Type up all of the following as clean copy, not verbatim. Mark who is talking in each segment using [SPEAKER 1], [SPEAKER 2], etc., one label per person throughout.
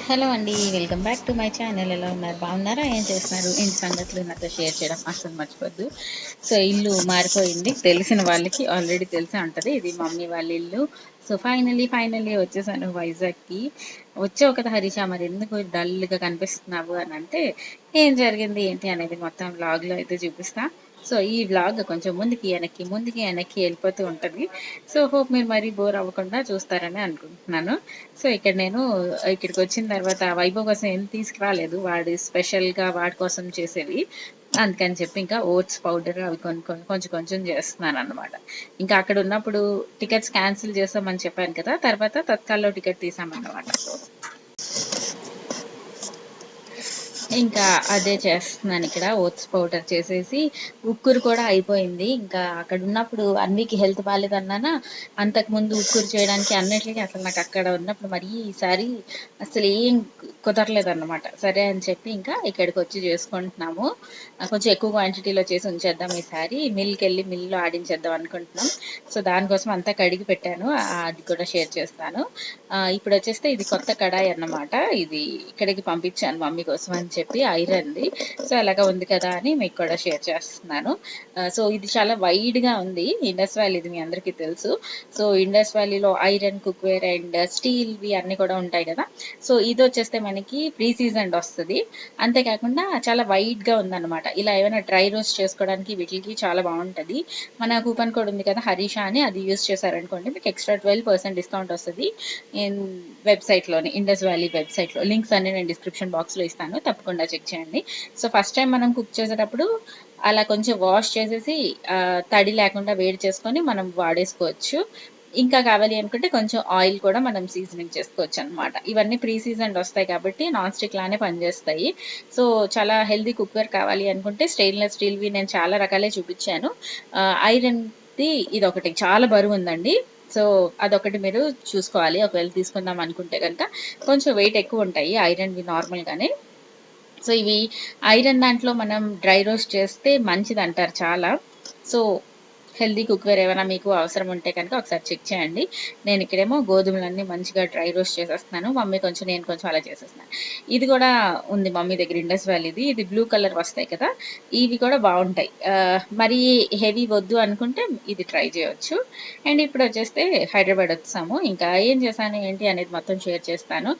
[SPEAKER 1] Hello అండి. Welcome back to my channel. ఎలా ఉన్నారు? బాగున్నారా? ఏం చేస్తున్నారు? ఇంటి సంగతులు నాతో షేర్ చేయడం అస్సలు మర్చిపోద్దు. సో, ఇల్లు మారిపోయింది. తెలిసిన వాళ్ళకి ఆల్రెడీ తెలిసే ఉంటది. ఇది మమ్మీ వాళ్ళ ఇల్లు. సో, ఫైనల్లీ వచ్చేసాను వైజాగ్‌కి. వచ్చావు కదా హరీష, మరెందుకు డల్‌గా కనిపిస్తున్నావు అనంటే, ఏం జరిగింది ఏంటి అనేది మొత్తం వ్లాగ్‌లో అయితే చూపిస్తా. సో, ఈ వ్లాగ్ కొంచెం ముందుకి వెనక్కి వెళ్ళిపోతూ ఉంటది. సో, హోప్ మీరు మరీ బోర్ అవ్వకుండా చూస్తారని అనుకుంటున్నాను. సో, ఇక్కడికొచ్చిన తర్వాత వైభవ్ కోసం ఏం తీసుకురాలేదు. వాడు స్పెషల్‌గా వాడి కోసం చేసేవి. అందుకని చెప్పి ఇంకా ఓట్స్ పౌడర్ అవి కొనుక్కొని కొంచెం కొంచెం చేస్తున్నాననమాట. ఇంకా అక్కడున్నప్పుడు టికెట్స్ క్యాన్సిల్ చేసామని చెప్పాను కదా! తర్వాత తత్కాల్‌లో టికెట్ తీసామన్నమాట. ఇంకా అదే చేస్తున్నాను ఇక్కడ. ఓట్స్ పౌడర్ చేసేసి, ఉక్కురు కూడా అయిపోయింది. ఇంకా అక్కడ ఉన్నప్పుడు అన్వికి హెల్త్ బాలేదన్నానా, అంతకుముందు ఉక్కురు చేయడానికి అన్నిట్లికి అసలు నాకు అక్కడ ఉన్నప్పుడు మరీ ఈసారి అసలు ఏం కుదరలేదన్నమాట. సరే అని చెప్పి ఇంకా ఇక్కడికొచ్చి చేసుకుంటున్నాము. కొంచెం ఎక్కువ క్వాంటిటీలో చేసి ఉంచేద్దాం ఈసారి. మిల్‌లో ఆడించేద్దాం అనుకుంటున్నాం. సో, దానికోసం అంతా కడిగి పెట్టాను. అది కూడా షేర్ చేస్తాను. ఇప్పుడొచ్చేస్తే ఇది కొత్త కడాయి అన్నమాట. ఇది ఇక్కడికి పంపించాను మమ్మీ కోసం అని చెప్పి ఐరన్‌ది. సో, అలాగా ఉంది కదా అని మీకు కూడా షేర్ చేస్తున్నాను. సో, ఇది చాలా వైడ్‌గా ఉంది. ఇండస్ వ్యాలీది మీ అందరికీ తెలుసు. సో, ఇండస్ వ్యాలీలో ఐరన్, కుక్‌వేర్ అండ్ స్టీల్‌వి అన్నీ కూడా ఉంటాయి కదా! సో, ఇదొచ్చేస్తే మనకి ప్రీ సీజన్డ్ వస్తది. అంతేకాకుండా చాలా వైడ్‌గా ఉందన్నమాట. ఇలా ఏమైనా డ్రై రోస్ట్ చేసుకోవడానికి వీటిలికి చాలా బావుంటది. మన కూపన్ కోడ్ ఉంది కదా! హరీష అని, అది యూజ్ చేశారనుకోండి మీకు ఎక్స్‌ట్రా 12% డిస్కౌంట్ వస్తది. ఇన్ వెబ్‌సైట్‌లోని ఇండస్ వ్యాలీ వెబ్‌సైట్‌లో. లింక్స్ అన్నీ నేను డిస్క్రిప్షన్ బాక్స్‌లో ఇస్తాను. తప్పకుండా చెక్ చేయండి. సో, ఫస్ట్ టైమ్ మనం కుక్ చేసేటప్పుడు అలా కొంచెం వాష్ చేసేసి తడి లేకుండా వేడి చేసుకొని మనం వాడేసుకోవచ్చు. ఇంకా కావాలి అనుకుంటే కొంచెం ఆయిల్ కూడా మనం సీజనింగ్ చేసుకోవచ్చనమాట. ఇవన్నీ ప్రీ సీజన్డ్ వస్తాయి కాబట్టి నాన్ స్టిక్ లానే పనిచేస్తాయి. సో, చాలా హెల్తీ కుక్‌వేర్ కావాలి అనుకుంటే స్టెయిన్‌లెస్ స్టీల్‌వి నేను చాలా రకాలే చూపిచ్చాను. ఐరన్‌ది ఇదొకటి చాలా బరువుందండి. సో, అదొకటి మీరు చూసుకోవాలి. ఒకవేళ తీసుకుందాం అనుకుంటే గనక కొంచెం వెయిట్ ఎక్కువుంటాయి ఐరన్‌వి నార్మల్‌గానే. సో, ఇవి ఐరన్ దాంట్లో మనం డ్రై రోస్ట్ చేస్తే మంచిదంటారు చాలా. సో, హెల్తీ కుక్‌వేర్ ఏమైనా మీకు అవసరం ఉంటే కనుక ఒకసారి చెక్ చేయండి. నేను ఇక్కడేమో గోధుమలన్నీ మంచిగా డ్రై రోస్ట్ చేసేస్తున్నాను. మమ్మీ కొంచెం, నేను కొంచెం అలా చేసేస్తున్నాను. ఇది కూడా ఉంది మమ్మీ దగ్గర ఇండస్ వ్యాలీది. ఇది బ్లూ కలర్ వస్తాయి కదా! ఇవి కూడా బావుంటాయి. మరీ హెవీ వద్దు అనుకుంటే ఇది ట్రై చేయొచ్చు. అండ్ ఇప్పుడొచ్చేస్తే హైదరాబాద్ వచ్చేసాము. ఇంకా ఏం చేశాను, ఏంటి అనేది మొత్తం షేర్ చేస్తాను.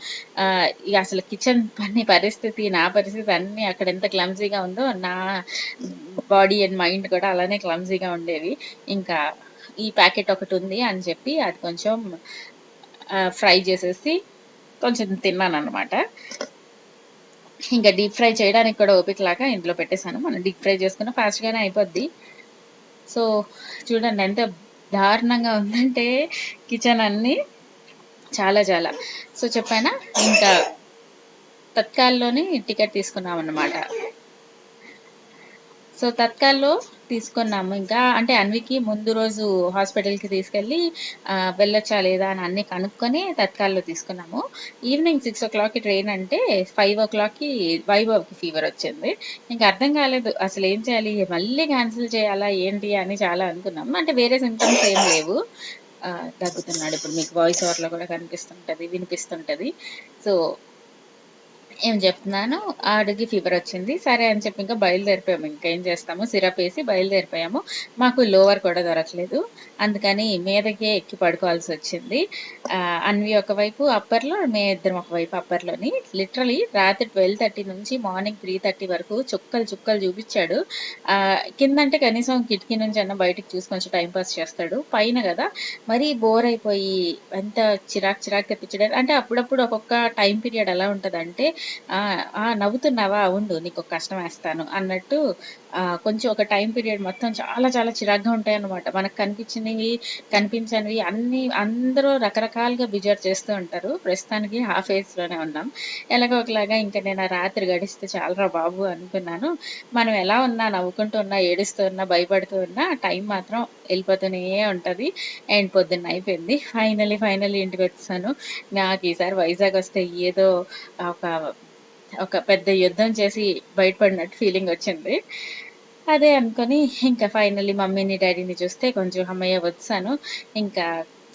[SPEAKER 1] ఇగ అసలు కిచెన్ నా పరిస్థితి అన్నీ అక్కడ ఎంత క్లమ్జీగా ఉందో, నా బాడీ అండ్ మైండ్ కూడా అలానే క్లమ్జీగా ఉండేవి. ఇంకా ఈ ప్యాకెట్ ఒకటుంది అని చెప్పి అది కొంచెం ఫ్రై చేసేసి కొంచెం తిన్నాననమాట. ఇంకా డీప్ ఫ్రై చేయడానికి కూడా ఓపిక లేక ఇందులో పెట్టేసాను. మనం డీప్ ఫ్రై చేసుకున్న ఫాస్ట్‌గానే అయిపోద్ది. సో, చూడండి ఎంత దారుణంగా ఉందంటే కిచెన్ అన్నీ చాలా. సో, చెప్పానా ఇంకా తత్కాల్‌లోని టికెట్ తీసుకున్నామన్నమాట. సో, తత్కాల్‌లో తీసుకున్నాము. ఇంకా అంటే అన్వికి ముందు రోజు హాస్పిటల్‌కి తీసుకెళ్ళి వెళ్ళొచ్చా లేదా అని అన్నీ కనుక్కొని తత్కాల్‌లో తీసుకున్నాము. ఈవినింగ్ 6:00కి ట్రైన్ అంటే 5:00కి వైభవ్‌కి ఫీవర్ వచ్చింది. ఇంక అర్థం కాలేదు అసలేం చేయాలి? మళ్ళీ క్యాన్సిల్ చేయాలా ఏంటి అని చాలా అనుకున్నాం. అంటే వేరే సింప్టమ్స్ ఏం లేవు. దగ్గుతున్నాడు. ఇప్పుడు మీకు వాయిస్ ఓవర్‌లో కూడా వినిపిస్తుంటది. సో, ఏం చెప్తున్నాను, ఆడికి ఫీవరొచ్చింది. సరే అని చెప్పి ఇంకా బయలుదేరిపోయాము. ఇంకేం చేస్తాము, సిరపేసి బయలుదేరిపోయాము. మాకు లోవర్ కూడా దొరకలేదు. అందుకని మీదకే ఎక్కి పడుకోవాల్సొచ్చింది. అన్వి ఒకవైపు అప్పర్‌లో, మేమిద్దరం ఒకవైపు అప్పర్‌లోని. లిటరల్లీ రాత్రి 12:30 నుంచి మార్నింగ్ 3:30 వరకు చుక్కలు చూపిచ్చాడు. కిందంటే కనీసం కిటికీ నుంచన్నా బయటికి చూసి కొంచెం టైమ్ పాస్ చేస్తాడు. పైన గదా! మరీ బోరయిపోయి ఎంత చిరాకు తెప్పించడం అంటే అప్పుడప్పుడు ఒక్కొక్క టైమ్ పీరియడ్ ఎలా ఉంటదంటే నవ్వుతున్నావా? ఉండు నీకొక కష్టం వేస్తాను అన్నట్టు కొంచెం ఒక టైమ్ పీరియడ్ మొత్తం చాలా చిరాకుగా ఉంటాయన్నమాట. మనకు కనిపించనివి అన్నీ అందరూ రకరకాలుగా బిజర్ చేస్తూ ఉంటారు. ప్రస్తుతానికి ఆ ఫేజ్‌లోనే ఉన్నాం. ఎలాగో ఒకలాగా ఇంక నేను ఆ రాత్రి గడిస్తే చాలురా బాబు అనుకున్నాను. మనం ఎలా ఉన్నా, నవ్వుకుంటూ ఉన్నా, ఏడుస్తూ ఉన్నా, భయపడుతూ ఉన్నా టైం మాత్రం ఎళ్ళిపోతూనే ఉంటది. అండ్ పొద్దున్న అయిపోయింది. ఫైనల్లీ ఇంటికొచ్చేసాను. నాకు ఈసారి వైజాగ్ వస్తే ఏదో ఒక ఒక పెద్ద యుద్ధం చేసి బయటపడినట్టు ఫీలింగొచ్చింది. అదే అనుకోని ఇంకా ఫైనల్లీ మమ్మీని, డ్యాడీని చూస్తే కొంచెం హమ్మయ్య! వచ్చేసాను. ఇంకా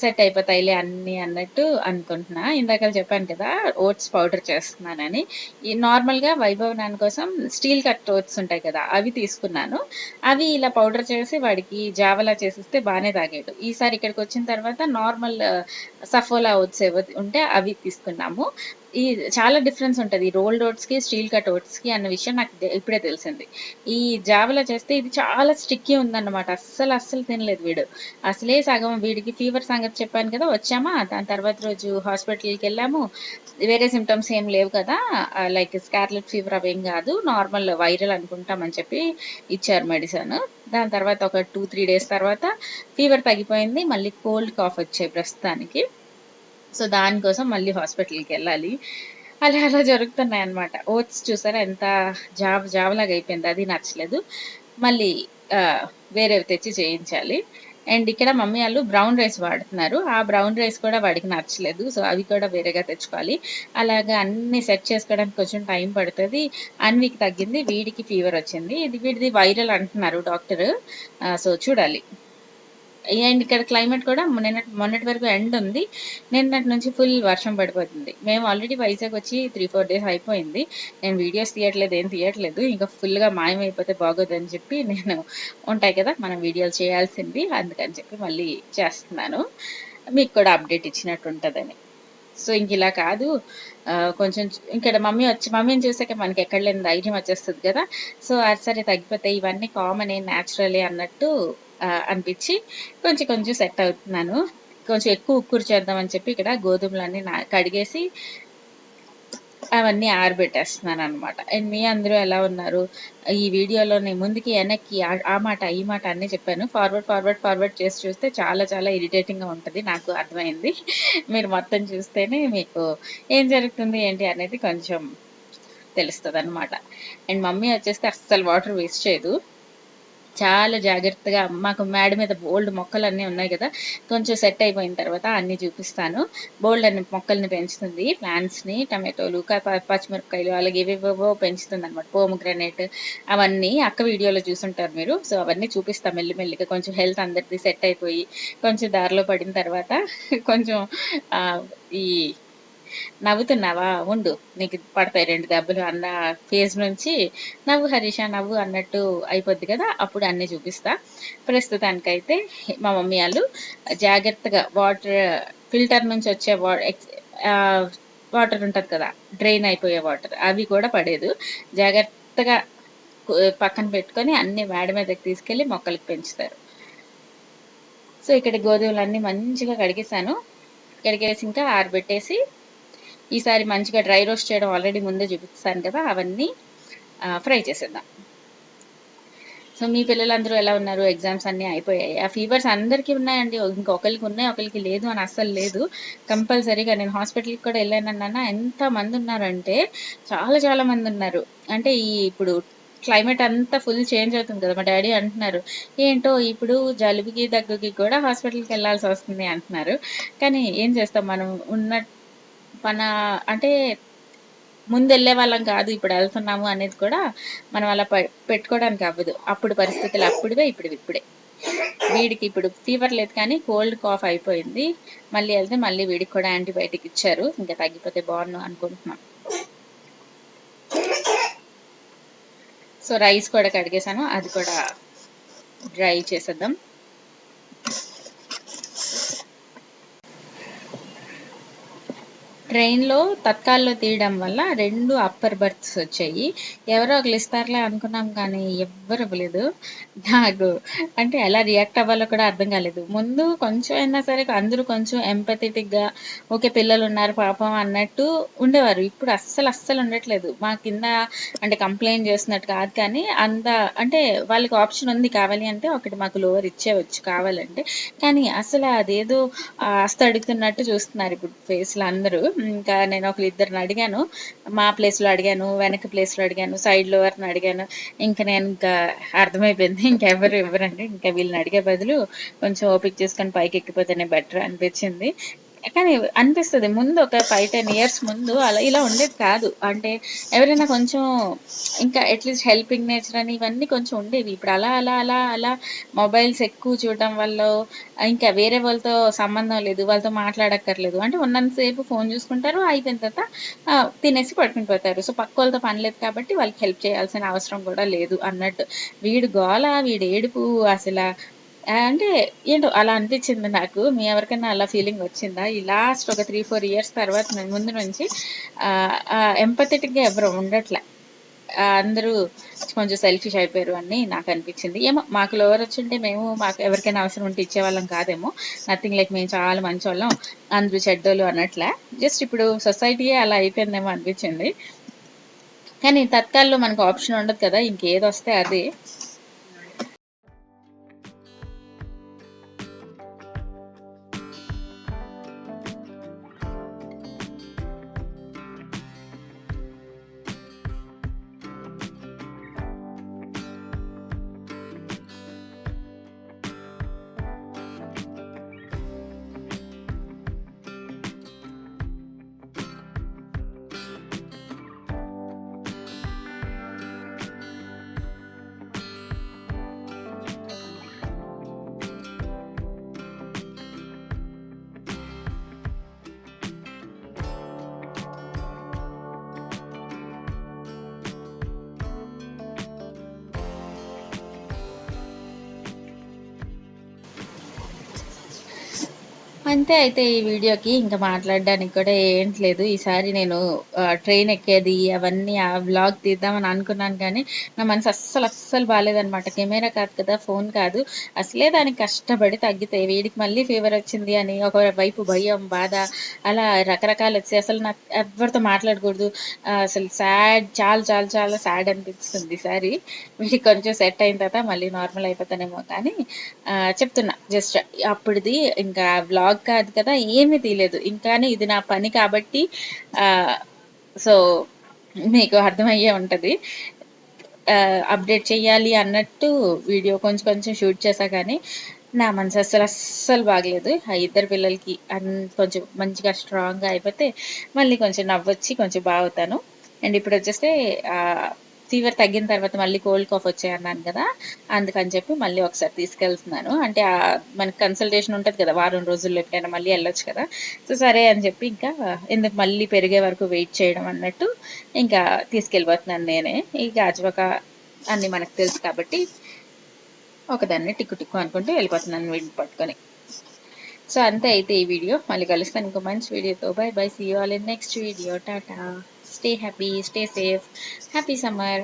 [SPEAKER 1] సెట్ అయిపోతాయిలే అన్నీ అన్నట్టు అనుకుంటున్నా. ఇందాకల చెప్పాను కదా! ఓట్స్ పౌడర్ చేస్తున్నానని. ఈ నార్మల్‌గా వైభవ్ నాన్న కోసం స్టీల్ కట్ ఓట్స్ ఉంటాయి కదా! అవి తీసుకున్నాను. అవి ఇలా పౌడర్ చేసి వాడికి జావలా చేసిస్తే బానే తాగాడు. ఈసారి ఇక్కడికొచ్చిన తర్వాత నార్మల్ సఫోలా ఓట్స్ ఏవైతే ఉంటే అవి తీసుకున్నాము. ఈ చాలా డిఫరెన్స్ ఉంటది. ఈ రోల్డ్ ఓట్స్‌కి, స్టీల్ కట్ ఓట్స్‌కి అన్న విషయం నాకు ఇప్పుడే తెలిసింది. ఈ జావలా చేస్తే ఇది చాలా స్టిక్కీ ఉందన్నమాట. అస్సలు తినలేదు వీడు. అసలే సగం వీడికి ఫీవర్ సంగతి చెప్పాను కదా! వచ్చామా, దాని తర్వాత రోజు హాస్పిటల్‌కెళ్ళాము. వేరే సింప్టమ్స్ ఏం లేవు కదా! లైక్ స్కార్లెట్ ఫీవర్ అవేం గాదు. నార్మల్ వైరల్ అనుకుంటాం అని చెప్పి ఇచ్చారు మెడిసిన్. దాని తర్వాత ఒక 2, 3 డేస్ తర్వాత ఫీవర్ తగ్గిపోయింది. మళ్ళీ కోల్డ్, కాఫ్ వచ్చాయి ప్రస్తుతానికి. సో, దానికోసం మళ్ళీ హాస్పిటల్‌కెళ్ళాలి. అలా జరుగుతున్నాయన్నమాట. ఓట్స్ చూసారా ఎంత జావలాగా అయిపోయింది. అది నచ్చలేదు. మళ్ళీ వేరేవి తెచ్చి చేయించాలి. అండ్ ఇక్కడ మమ్మీ ఆళ్ళు బ్రౌన్ రైస్ వాడుతున్నారు. ఆ బ్రౌన్ రైస్ కూడా వాడికి నచ్చలేదు. సో, అవి కూడా వేరేగా తెచ్చుకోవాలి. అలాగా అన్నీ సెట్ చేసుకోవడానికి కొంచెం టైం పడతది. అన్వికి తగ్గింది. వీడికి ఫీవర్ వచ్చింది. వీడిది వైరల్ అంటున్నారు డాక్టరు. సో, చూడాలి. అండ్ ఇక్కడ క్లైమేట్ కూడా మొన్నటి వరకు ఎండ్ ఉంది. నిన్నటి నుంచి ఫుల్ వర్షం పడిపోతుంది. మేము ఆల్రెడీ వైజాగ్ వచ్చి 3, 4 డేస్ అయిపోయింది. నేను వీడియోస్ తీయట్లేదు, ఏం తీయట్లేదు. ఇంకా ఫుల్‌గా మాయమైపోతే బాగోదని చెప్పి నేను ఉంటాయి కదా! మనం వీడియోలు చేయాల్సింది. అందుకని చెప్పి మళ్ళీ చేస్తున్నాను. మీకు కూడా అప్డేట్ ఇచ్చినట్టు ఉంటదని. సో, ఇంకిలా కాదు కొంచెం ఇక్కడ మమ్మీని చూసాక మనకెక్కడ లేని ధైర్యం వచ్చేస్తది కదా! సో, అది సరే తగ్గిపోతాయి. ఇవన్నీ కామనే, నేచురలే అన్నట్టు అనిపిచ్చి కొంచెం కొంచెం సెట్ అవుతున్నాను. కొంచెం ఎక్కువ ఉక్కురు చేద్దామని చెప్పి ఇక్కడ గోధుమలన్నీ కడిగేసి అవన్నీ ఆరబెట్టేస్తున్నాననమాట. అండ్ మీ అందరూ ఎలా ఉన్నారు? ఈ వీడియోలో నేను ముందుకి, వెనక్కి ఆ మాట, ఈ మాట అన్నీ చెప్పాను. ఫార్వర్డ్ చేసి చూస్తే చాలా చాలా ఇరిటేటింగ్‌గా ఉంటది. నాకు అర్థమైంది. మీరు మొత్తం చూస్తేనే మీకు ఏం జరుగుతుంది, ఏంటి అనేది కొంచెం తెలుస్తదనమాట. అండ్ మమ్మీ వచ్చేస్తే అస్సలు వాటర్ వేస్ట్ చేయదు. చాలా జాగ్రత్తగా మాకు మేడ మీద బోలెడు మొక్కలన్నీ ఉన్నాయి గదా! కొంచెం సెట్ అయిపోయిన తర్వాత అన్నీ చూపిస్తాను. బోలెడన్ని మొక్కల్ని పెంచుతుంది. ప్లాంట్స్‌ని, టమాటోలు, పచ్చిమిరపకాయలు అలాగే ఏవేవేవో పెంచుతుందనమాట. పోమోగ్రానేట్ అవన్నీ అక్క వీడియోలో చూసుంటారు మీరు. సో, అవన్నీ చూపిస్తా మెల్లిమెల్లిగా కొంచెం హెల్త్ అందరిది సెట్ అయిపోయి, కొంచెం దారిలో పడిన తర్వాత కొంచెం ఈ నవ్వుతున్నావా? ఉండు. నీకు పడతాయి 2 దెబ్బలు అన్న ఫేజ్ నుంచి నవ్వు హరీష నవ్వు అన్నట్టు అయిపోద్ది కదా! అప్పుడు అన్నీ చూపిస్తా. ప్రస్తుతానికైతే మా మమ్మీ ఆళ్ళు జాగ్రత్తగా ఫిల్టర్ నుంచి వచ్చే ఆహ్, వాటర్ ఉంటది కదా! డ్రైన్ అయిపోయే వాటర్ అవి కూడా పడేదు. జాగ్రత్తగా పక్కన పెట్టుకొని అన్నీ మేడ మీదకి తీసుకెళ్ళి మొక్కలకి పెంచుతారు. సో, ఇక్కడ గోధుమలన్నీ మంచిగా కడిగేసాను. కడిగేసి ఇంకా ఆరబెట్టేసి ఈసారి మంచిగా డ్రై రోస్ట్ చేయడం ఆల్రెడీ ముందే చూపిస్తాను కదా! అవన్నీ ఫ్రై చేసేద్దాం. సో, మీ పిల్లలందరూ ఎలా ఉన్నారు? ఎగ్జామ్స్ అన్నీ అయిపోయాయి. ఆ ఫీవర్స్ అందరికీ ఉన్నాయండి. ఇంకొకళ్ళకి ఉన్నాయి, ఒకళ్ళకి లేదు అని అస్సలు లేదు. కంపల్సరీగా నేను హాస్పిటల్‌కి కూడా ఎళ్ళానన్నానా ఎంతమందున్నారంటే చాలా చాలా మందున్నారు. అంటే ఇప్పుడు క్లైమేట్ అంతా ఫుల్ చేంజ్ అవుతుంది కదా! మా డ్యాడీ అంటున్నారు, "ఏంటో ఇప్పుడు జలుబుకి, దగ్గుకి కూడా హాస్పిటల్‌కెళ్ళాల్సొస్తుంది" అంటున్నారు. కానీ ఏం చేస్తాం మనం మన అంటే ముందెళ్ళేవాళ్ళం కాదు. ఇప్పుడెళ్తున్నాము అనేది కూడా మనం అలా పెట్టుకోవడానికి అవ్వదు. అప్పుడు పరిస్థితులు అప్పుడివే, ఇప్పుడివి ఇప్పుడే. వీడికి ఇప్పుడు ఫీవర్ లేదు కానీ కోల్డ్, కాఫ్ అయిపోయింది. మళ్ళీ ఎళ్తే మళ్ళీ వీడికి కూడా యాంటీబయాటిక్ ఇచ్చారు. ఇంక తగ్గిపోతే బావున్ను అనుకుంటున్నాం. సో, రైస్ కూడా కడిగేసాను. అది కూడా డ్రై చేసేద్దాం. ట్రైన్‌లో తత్కాల్‌లో తీయడం వల్ల 2 అప్పర్ బెర్త్స్ వచ్చాయి. ఎవరో ఒకళ్ళు ఇస్తారులే అనుకున్నాం కానీ ఎవ్వరు ఇవ్వలేదు. నాకు అంటే ఎలా రియాక్ట్ అవ్వాలో కూడా అర్థం కాలేదు. ముందు కొంచెం అయినా సరే అందరూ కొంచెం ఎంపథెటిక్‌గా ఓకే. పిల్లలున్నారు పాపం అన్నట్టు ఉండేవారు. ఇప్పుడు అస్సలు ఉండట్లేదు. మా కింద అంటే కంప్లెయింట్ చేస్తున్నట్టు కాదు కానీ అంటే వాళ్ళకి ఆప్షన్ ఉంది కావాలి అంటే ఒకటి మాకు లోవర్ ఇచ్చేయొచ్చు కావాలంటే. కానీ అసలు అదేదో ఆస్తి అడుగుతున్నట్టు చూస్తున్నారు ఇప్పుడు ఫేస్‌లో అందరూ. ఇంకా నేను ఒకళ్ళిద్దరిని అడిగాను. మా ప్లేస్‌లో అడిగాను, వెనక ప్లేస్‌లో అడిగాను, సైడ్‌లో ఎవరిని అడిగాను. ఇంకా అర్థమైపోయింది. ఇంకెవరు ఇవ్వరండి. ఇంకా వీళ్ళని అడిగే బదులు కొంచెం ఓపిక చేసుకొని పైకెక్కిపోతేనే బెటర్ అనిపించింది. కానీ అనిపిస్తది. ముందు ఒక 5, 10 ఇయర్స్ ముందు అలా ఇలా ఉండేది కాదు. అంటే ఎవరైనా కొంచెం ఇంకా అట్‌లీస్ట్ హెల్పింగ్ నేచర్ అని ఇవన్నీ కొంచెం ఉండేవి. ఇప్పుడు అలా మొబైల్స్ ఎక్కువ చూడడం వల్లో ఇంకా వేరే వాళ్ళతో సంబంధం లేదు. వాళ్ళతో మాట్లాడక్కర్లేదు. అంటే ఉన్నంత సేపు ఫోను చూసుకుంటారు. అయిపోయిన తర్వాత తినేసి పడుకుని పోతారు. సో, పక్కోళ్ళతో పని లేదు కాబట్టి వాళ్ళకి హెల్ప్ చేయాల్సిన అవసరం కూడా లేదు అన్నట్టు. వీడి గోల, వీడి ఏడుపు అసల అంటే ఏంటో అలా అనిపిచ్చింది నాకు. మీ ఎవరికైనా అలా ఫీలింగ్ వచ్చిందా? ఈ లాస్ట్ ఒక 3, 4 ఇయర్స్ తర్వాత ముందు నుంచి ఎంపథెటిక్‌గా ఎవరు ఉండట్లే. అందరూ కొంచెం సెల్ఫిష్ అయిపోయారు అని నాకనిపిచ్చింది. ఏమో మాకు లోవరొచ్చుంటే మాకు ఎవరికైనా అవసరం ఉంటే ఇచ్చేవాళ్ళం కాదేమో. నథింగ్ లైక్ మేము చాలా మంచోళ్ళం, అందరూ చెడ్డోళ్ళు అన్నట్లా. జస్ట్ ఇప్పుడు సొసైటీయే అలా అయిపోయిందేమో అనిపిచ్చింది. కానీ తత్కాల్‌లో మనకు ఆప్షన్ ఉండదు కదా! ఇంకేదొస్తే అదే. అంతే అయితే ఈ వీడియోకి ఇంక మాట్లాడడానికి కూడా ఏంటి లేదు. ఈసారి నేను ట్రైన్ ఎక్కేది అవన్నీ ఆ వ్లాగ్ తీద్దామని అనుకున్నాను గానీ, నా మనసు అస్సలు బాలేదనమాట. కెమెరా కాదు కదా! ఫోను కాదు. అసలే దానికి కష్టపడి తగ్గితే వీడికి మళ్ళీ ఫీవరొచ్చింది అని ఒకవైపు భయం, బాధ అలా రకరకాలొచ్చాయి. అసలు నాకు ఎవ్వరితో మాట్లాడకూడదు. అసలు చాలా సాడ్ అనిపిస్తుంది ఈసారి. వీడికి కొంచెం సెట్ అయిన తర్వాత మళ్ళీ నార్మల్ అయిపోతానేమో కానీ చెప్తున్నా జస్ట్ అప్పుడిది ఇంకా వ్లాగ్ కాదు కదా! ఏమీ తీయలేదు. ఇంకాని ఇది నా పని కాబట్టి ఆహ్, సో, మీకు అర్థమయ్యే ఉంటది. అప్‌డేట్ చెయ్యాలి అన్నట్టు వీడియో కొంచెం షూట్ చేశా కానీ, నా మనసు అస్సలు బాగలేదు. ఆ ఇద్దరు పిల్లలకి కొంచెం మంచిగా స్ట్రాంగ్‌గా అయిపోతే, మళ్ళీ కొంచెం నవ్వొచ్చి కొంచెం బావుతాను. అండ్ ఇప్పుడొచ్చేస్తే ఆహ్, ఫీవర్ తగ్గిన తర్వాత మళ్ళీ కోల్డ్, కాఫ్ వచ్చాయన్నాను గదా! అందుకని చెప్పి మళ్ళీ ఒకసారి తీసుకెళ్తున్నాను. అంటే మనకి కన్సల్టేషన్ ఉంటది కదా! వారం రోజుల్లో ఎప్పుడైనా మళ్ళీ ఎళ్ళొచ్చు కదా! సో, సరే అని చెప్పి ఇంకా ఎందుకు మళ్ళీ పెరిగే వరకు వెయిట్ చేయడం అన్నట్టు ఇంకా తీసుకెళ్ళిపోతున్నాను నేనే. ఈ గాజువాక అన్నీ మనకు తెలుసు కాబట్టి ఒకదాన్ని టిక్కు అనుకుంటూ వెళ్ళిపోతున్నాను వీడిని పట్టుకొని. సో, అంతే అయితే ఈ వీడియో. మళ్ళీ కలుస్తాను ఇంకో మంచి వీడియోతో. Bye bye. See you all in next video. Tata. Stay happy, stay safe. Happy summer.